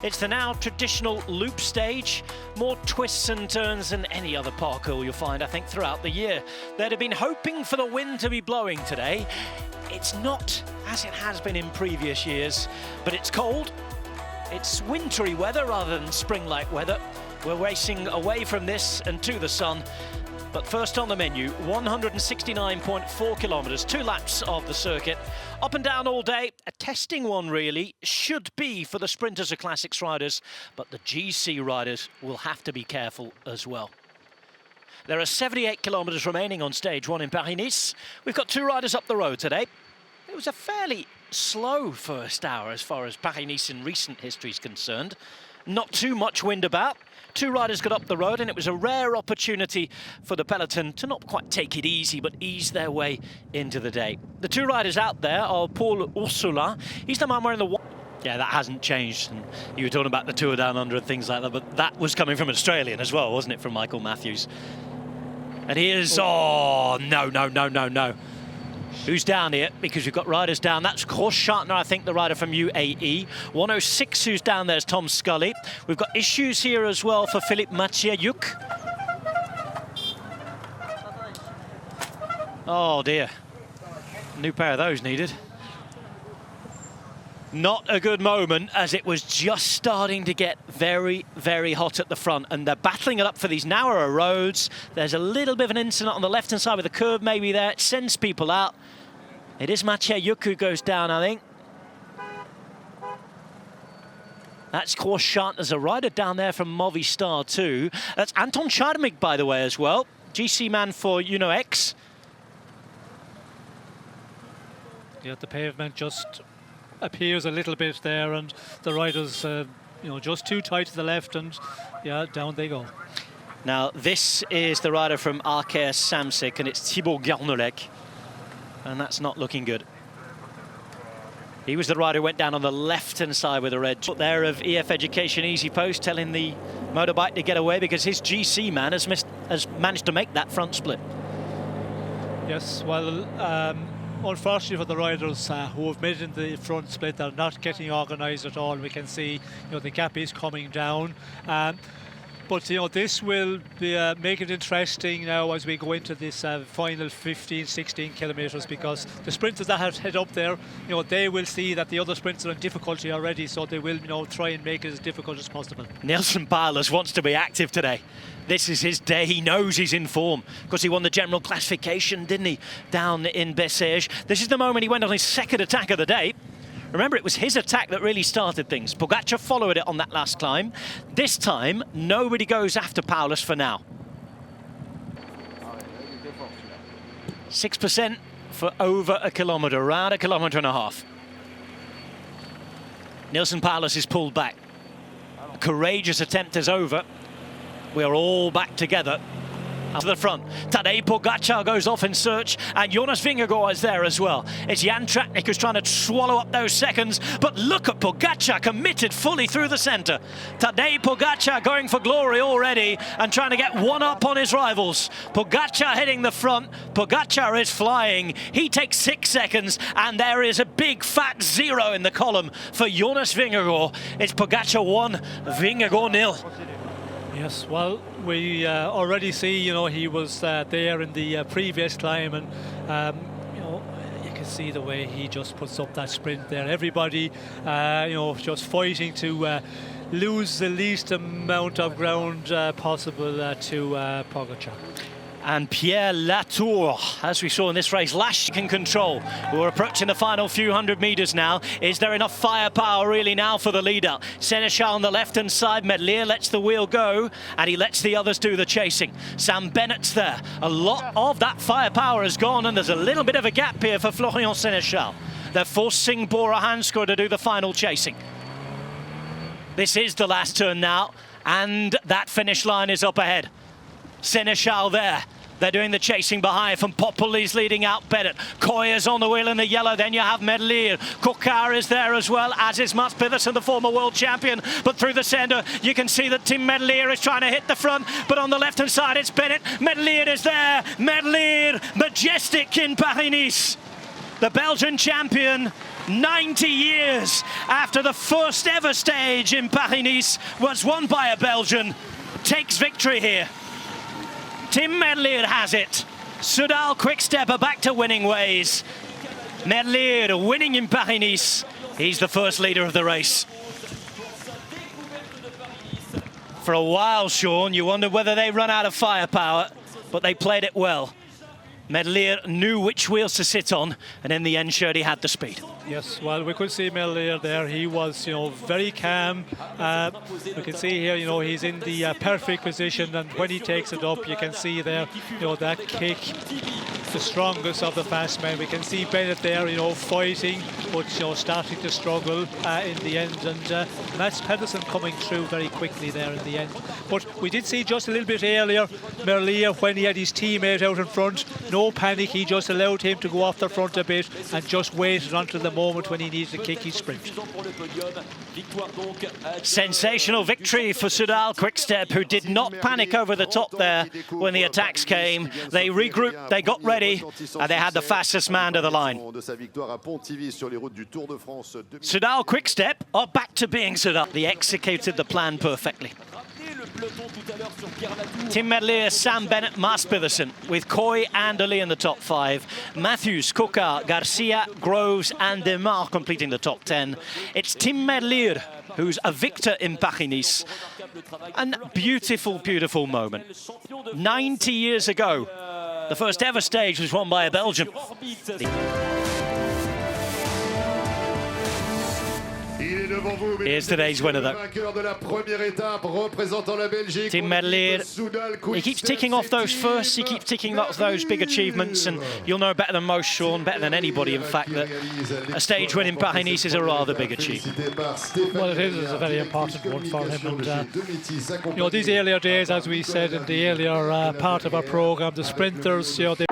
It's the now traditional loop stage, more twists and turns than any other parkour you'll find, I think, throughout the year. They'd have been hoping for the wind to be blowing today. It's not as it has been in previous years, but it's cold. It's wintry weather rather than spring-like weather. We're racing away from this and to the sun. But first on the menu, 169.4 kilometres, 2 laps of the circuit. Up and down all day, a testing one really, should be for the sprinters or classics riders, but the GC riders will have to be careful as well. There are 78 kilometres remaining on stage 1 in Paris-Nice. We've got 2 riders up the road today. It was a fairly slow first hour as far as Paris-Nice in recent history is concerned. Not too much wind about. 2 riders got up the road, and it was a rare opportunity for the peloton to not quite take it easy, but ease their way into the day. The 2 riders out there are Paul Ursula. He's the man wearing the white. Yeah, that hasn't changed. And you were talking about the Tour Down Under and things like that, but that was coming from an Australian as well, wasn't it, from Michael Matthews? And here's, oh, no. Who's down here? Because we've got riders down. That's Groschartner, I think, the rider from UAE. 106, who's down there, is Tom Scully. We've got issues here as well for Philippe Mathieu-Yuk. Oh, dear. New pair of those needed. Not a good moment, as it was just starting to get very, very hot at the front, and they're battling it up for these narrower roads. There's a little bit of an incident on the left-hand side with a curve maybe there. It sends people out. It is Mathieu-Yuk who goes down, I think. That's Groschartner. There's a rider down there from Movistar too. That's Anton Charmig, by the way, as well. GC man for UNOX. Yeah, the pavement just appears a little bit there, and the riders, just too tight to the left, and yeah, down they go. Now, this is the rider from Arcaire Samsic, and it's Thibaut Garnolec, and that's not looking good. He was the rider who went down on the left-hand side with a red there of EF Education Easy Post, telling the motorbike to get away because his GC man has managed to make that front split. Yes, well, unfortunately for the riders who have made it in the front split, they're not getting organised at all. We can see, the gap is coming down. But, this will be, make it interesting now as we go into this final 15, 16 kilometres, because the sprinters that head up there, they will see that the other sprinters are in difficulty already, so they will, try and make it as difficult as possible. Nelson Paulus wants to be active today. This is his day. He knows he's in form because he won the general classification, didn't he, down in Bessèges. This is the moment he went on his second attack of the day. Remember, it was his attack that really started things. Pogačar followed it on that last climb. This time, nobody goes after Paulus for now. 6% for over a kilometre, around a kilometre and a half. Nelson Paulus is pulled back. A courageous attempt is over. We are all back together. To the front, Tadej Pogačar goes off in search, and Jonas Vingegaard is there as well. It's Jan Tratnik who's trying to swallow up those seconds, but look at Pogačar committed fully through the centre. Tadej Pogačar going for glory already and trying to get one up on his rivals. Pogačar heading the front. Pogačar is flying. He takes 6 seconds, and there is a big fat 0 in the column for Jonas Vingegaard. It's Pogačar 1, Vingegaard 0. Yes, well, we already see, he was there in the previous climb, and, you can see the way he just puts up that sprint there. Everybody, just fighting to lose the least amount of ground possible to Pogačar. And Pierre Latour, as we saw in this race, last can control. We're approaching the final few hundred metres now. Is there enough firepower really now for the leader? Seneschal on the left-hand side. Merlier lets the wheel go, and he lets the others do the chasing. Sam Bennett's there. A lot of that firepower has gone, and there's a little bit of a gap here for Florian Seneschal. They're forcing Bora Hansgrohe to do the final chasing. This is the last turn now, and that finish line is up ahead. Seneschal there. They're doing the chasing behind. From Popoli's leading out Bennett. Koya's on the wheel in the yellow. Then you have Merlier. Kokar is there as well, as is Mats Pedersen, the former world champion. But through the centre, you can see that Tim Merlier is trying to hit the front. But on the left-hand side, it's Bennett. Merlier is there. Merlier, majestic in Paris-Nice. The Belgian champion 90 years after the first ever stage in Paris-Nice was won by a Belgian, takes victory here. Tim Merlier has it. Soudal Quickstep are back to winning ways. Merlier winning in Paris-Nice. He's the first leader of the race. For a while, Sean, you wondered whether they run out of firepower, but they played it well. Merlier knew which wheels to sit on, and in the end showed he had the speed. Yes, well, we could see Merlier there. He was, very calm. We can see here, he's in the perfect position, and when he takes it up, you can see there, that kick, the strongest of the fast men. We can see Bennett there, fighting, but starting to struggle in the end, and Mats Pedersen coming through very quickly there in the end. But we did see just a little bit earlier Merlier, when he had his teammate out in front, no panic. He just allowed him to go off the front a bit and just waited until the moment when he needed to kick his sprint. Sensational victory for Soudal Quickstep, who did not panic over the top there when the attacks came. They regrouped, they got ready, and they had the fastest man to the line. Soudal Quickstep are back to being Soudal. They executed the plan perfectly. Tim Merlier, Sam Bennett, Mats Pedersen, with Coy and Ali in the top 5. Matthews, Coquard, Garcia, Groves and Demar completing the top 10. It's Tim Merlier who's a victor in Paris-Nice. And beautiful, beautiful moment. 90 years ago, the first ever stage was won by a Belgian. Here's today's winner, though. Tim Merlier, he keeps ticking off those firsts, he keeps ticking off those big achievements, and you'll know better than most, Sean, better than anybody, in fact, that a stage win in Paris-Nice is a rather big achievement. Well, it is. It's a very important one for him. And, these earlier days, as we said in the earlier part of our programme, the sprinters, they